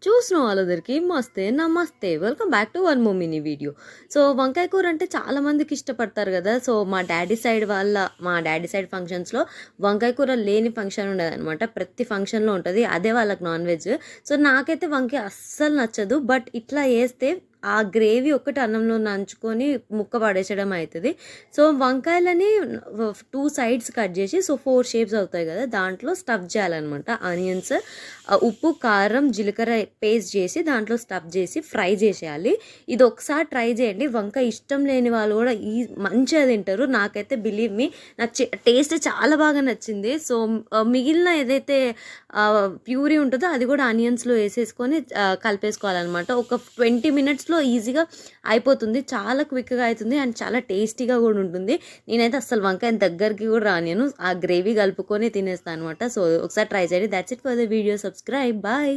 చూసిన వాళ్ళందరికీ మస్తే నమస్తే. Welcome back to one more mini video. So వంకాయ కూర అంటే చాలామందికి ఇష్టపడతారు కదా. సో మా డాడీ సైడ్ ఫంక్షన్స్లో వంకాయ కూర లేని ఫంక్షన్ ఉండదన్నమాట. ప్రతి ఫంక్షన్లో ఉంటుంది, అదే వాళ్ళకి నాన్ వెజ్. సో నాకైతే వంకాయ అస్సలు నచ్చదు, బట్ ఇట్లా వేస్తే ఆ గ్రేవీ ఒక్కటి అన్నంలో నంచుకొని ముక్క పడేసడం అవుతుంది. సో వంకాయలని 2 సైడ్స్ కట్ చేసి, సో 4 షేప్స్ అవుతాయి కదా, దాంట్లో స్టఫ్ చేయాలన్నమాట. ఆనియన్స్, ఉప్పు, కారం, జీలకర్ర పేస్ట్ చేసి దాంట్లో స్టఫ్ చేసి ఫ్రై చేసేయాలి. ఇది ఒకసారి ట్రై చేయండి. వంకాయ ఇష్టం లేని వాళ్ళు కూడా మంచిగా తింటారు. నాకైతే బిలీవ్ మీ, నాకు టేస్ట్ చాలా బాగా నచ్చింది. సో మిగిలిన ఏదైతే ప్యూరీ ఉంటుందో అది కూడా ఆనియన్స్లో వేసేసుకొని కలిపేసుకోవాలన్నమాట. ఒక 20 మినిట్స్లో ఈజీగా అయిపోతుంది. చాలా క్విక్గా అవుతుంది అండ్ చాలా టేస్టీగా కూడా ఉంటుంది. నేనైతే అసలు వంకాయ దగ్గరికి కూడా రానియను, ఆ గ్రేవీ కలుపుకొని తినేస్తాను అనమాట. సో ఒకసారి ట్రై చేయండి. That's it for the video. Subscribe. Bye.